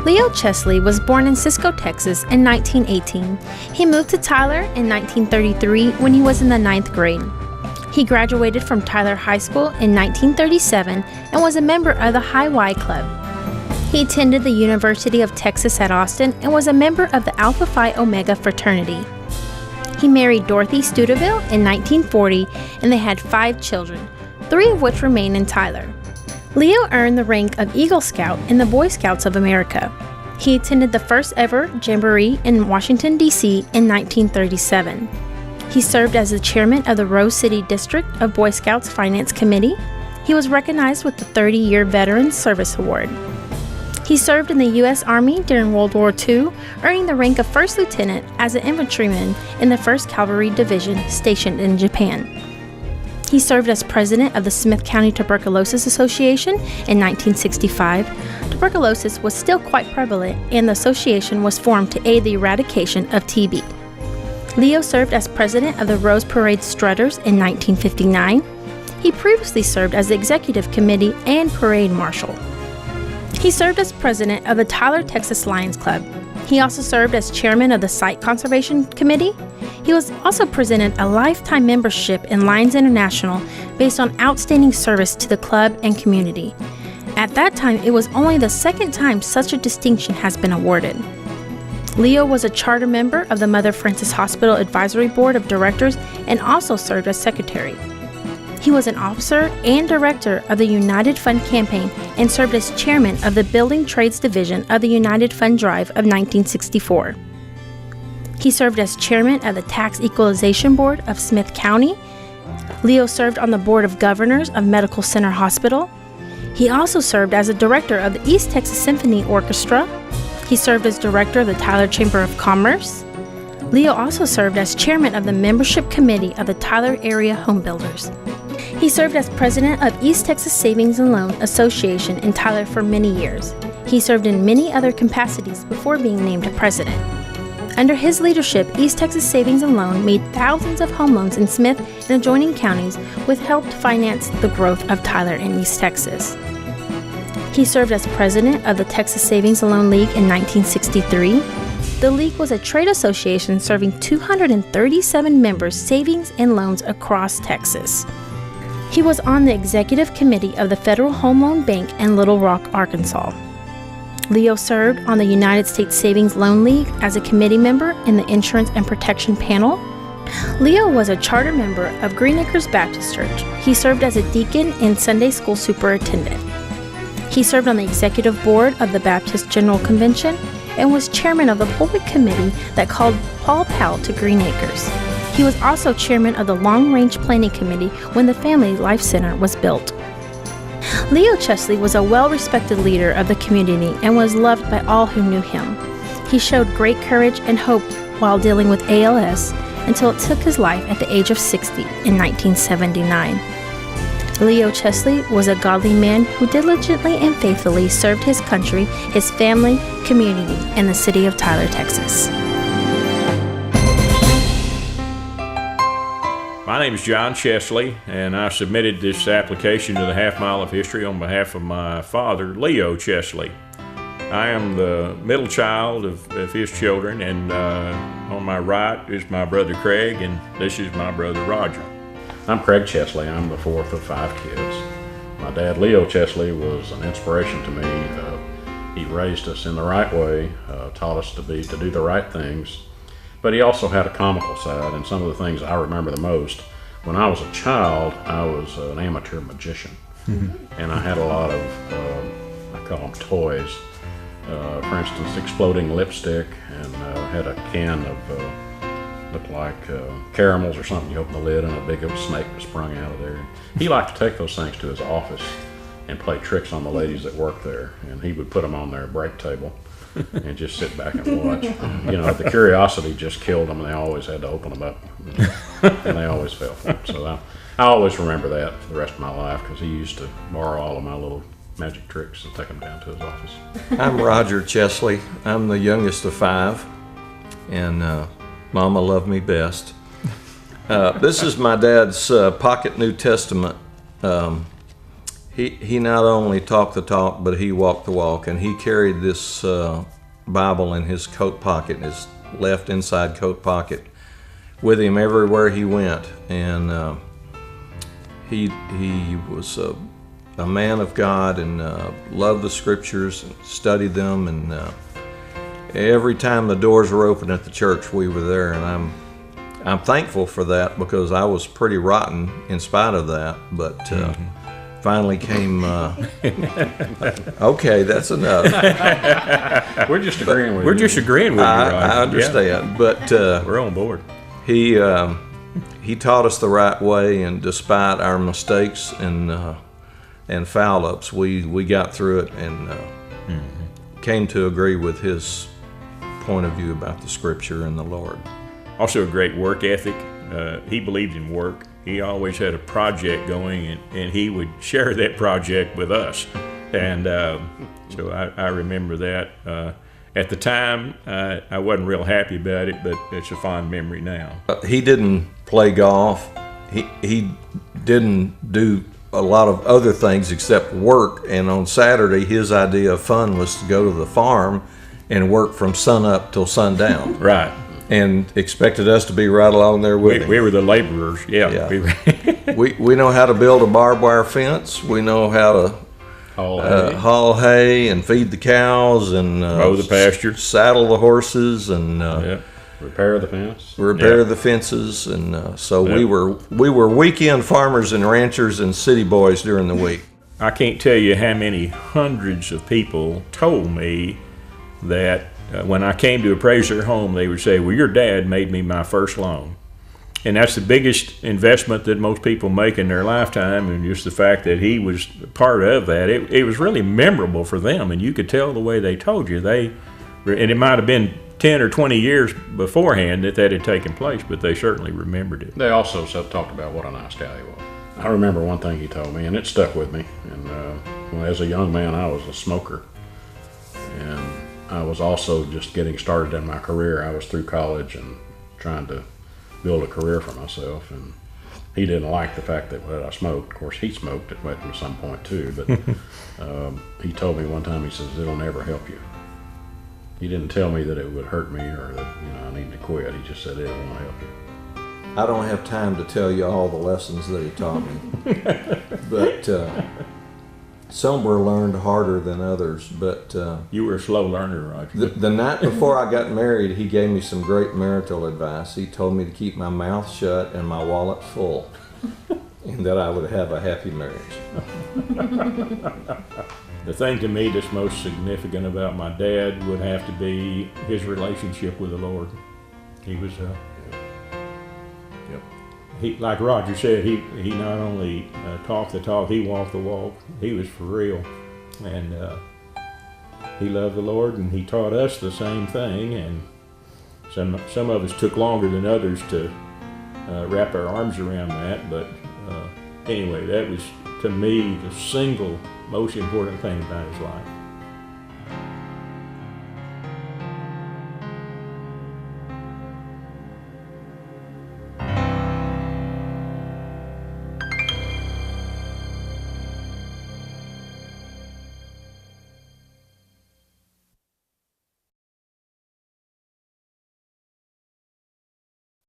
Leo Chesley was born in Cisco, Texas in 1918. He moved to Tyler in 1933 when he was in the 9th grade. He graduated from Tyler High School in 1937 and was a member of the High Y Club. He attended the University of Texas at Austin and was a member of the Alpha Phi Omega fraternity. He married Dorothy Studeville in 1940 and they had 5 children, 3 of which remain in Tyler. Leo earned the rank of Eagle Scout in the Boy Scouts of America. He attended the first ever Jamboree in Washington, D.C. in 1937. He served as the chairman of the Rose City District of Boy Scouts Finance Committee. He was recognized with the 30-year Veterans Service Award. He served in the U.S. Army during World War II, earning the rank of First Lieutenant as an infantryman in the 1st Cavalry Division stationed in Japan. He served as president of the Smith County Tuberculosis Association in 1965. Tuberculosis was still quite prevalent, and the association was formed to aid the eradication of TB. Leo served as president of the Rose Parade Strutters in 1959. He previously served as the executive committee and parade marshal. He served as president of the Tyler, Texas Lions Club. He also served as chairman of the Site Conservation Committee. He was also presented a lifetime membership in Lions International based on outstanding service to the club and community. At that time, it was only the 2nd time such a distinction has been awarded. Leo was a charter member of the Mother Frances Hospital Advisory Board of Directors and also served as secretary. He was an officer and director of the United Fund campaign and served as chairman of the Building Trades Division of the United Fund Drive of 1964. He served as chairman of the Tax Equalization Board of Smith County. Leo served on the Board of Governors of Medical Center Hospital. He also served as a director of the East Texas Symphony Orchestra. He served as director of the Tyler Chamber of Commerce. Leo also served as chairman of the membership committee of the Tyler Area Home Builders. He served as president of East Texas Savings and Loan Association in Tyler for many years. He served in many other capacities before being named president. Under his leadership, East Texas Savings and Loan made thousands of home loans in Smith and adjoining counties, which helped finance the growth of Tyler and East Texas. He served as president of the Texas Savings and Loan League in 1963. The league was a trade association serving 237 members' savings and loans across Texas. He was on the executive committee of the Federal Home Loan Bank in Little Rock, Arkansas. Leo served on the United States Savings Loan League as a committee member in the Insurance and Protection Panel. Leo was a charter member of Green Acres Baptist Church. He served as a deacon and Sunday school superintendent. He served on the executive board of the Baptist General Convention and was chairman of the pulpit committee that called Paul Powell to Green Acres. He was also chairman of the Long Range Planning Committee when the Family Life Center was built. Leo Chesley was a well-respected leader of the community and was loved by all who knew him. He showed great courage and hope while dealing with ALS until it took his life at the age of 60 in 1979. Leo Chesley was a godly man who diligently and faithfully served his country, his family, community, and the city of Tyler, Texas. My name is John Chesley, and I submitted this application to the Half Mile of History on behalf of my father, Leo Chesley. I am the middle child of his children, and on my right is my brother Craig, and this is my brother Roger. I'm Craig Chesley. I'm the 4th of 5 kids. My dad, Leo Chesley, was an inspiration to me. He raised us in the right way, taught us to do the right things. But he also had a comical side, and some of the things I remember the most. When I was a child, I was an amateur magician, and I had a lot of, I call them toys. For instance, exploding lipstick, and had a can of, looked like caramels or something. You open the lid, and a big old snake was sprung out of there. He liked to take those things to his office and play tricks on the ladies that worked there, and he would put them on their break table and just sit back and watch. You know, the curiosity just killed them, and they always had to open them up, and they always fell for it. So I always remember that for the rest of my life, because he used to borrow all of my little magic tricks and take them down to his office. I'm Roger Chesley. I'm the youngest of 5, and Mama loved me best. This is my dad's pocket New Testament. He not only talked the talk, but he walked the walk, and he carried this Bible in his coat pocket, his left inside coat pocket, with him everywhere he went. And he was a man of God, and loved the scriptures and studied them. And every time the doors were open at the church, we were there. And I'm thankful for that, because I was pretty rotten in spite of that. But finally came. Okay, that's enough. We're just agreeing with you. We're just agreeing with you, Roger. I understand, Yeah. but We're on board. he taught us the right way, and despite our mistakes and foul ups, we got through it and came to agree with his point of view about the Scripture and the Lord. Also a great work ethic. He believed in work. He always had a project going, and he would share that project with us. And so I remember that. At the time, I wasn't real happy about it, but it's a fond memory now. He didn't play golf. He didn't do a lot of other things except work. And on Saturday, his idea of fun was to go to the farm and work from sun up till sundown. Right. And expected us to be right along there with him. We were the laborers. Yeah. We know how to build a barbed wire fence. We know how to haul hay and feed the cows and mow the pasture, saddle the horses, and repair the fence. Repair the fences, and so we were weekend farmers and ranchers and city boys during the week. I can't tell you how many hundreds of people told me that when I came to appraise their home, they would say, "Well, your dad made me my first loan." And that's the biggest investment that most people make in their lifetime, and just the fact that he was part of that, it was really memorable for them, and you could tell the way they told you. And it might have been 10 or 20 years beforehand that had taken place, but they certainly remembered it. They also talked about what a nice guy he was. I remember one thing he told me, and it stuck with me. And as a young man, I was a smoker. And I was also just getting started in my career. I was through college and trying to build a career for myself, and he didn't like the fact that I smoked. Of course, he smoked at some point too, but he told me one time, he says, "It'll never help you." He didn't tell me that it would hurt me or that I need to quit. He just said it won't help you. I don't have time to tell you all the lessons that he taught me, but some were learned harder than others. But you were a slow learner, Roger. The night before I got married, he gave me some great marital advice. He told me to keep my mouth shut and my wallet full, and that I would have a happy marriage. The thing to me that's most significant about my dad would have to be his relationship with the Lord. He was like Roger said, he not only talked the talk, he walked the walk. He was for real, and he loved the Lord, and he taught us the same thing. And some of us took longer than others to wrap our arms around that. But anyway, that was to me the single most important thing about his life.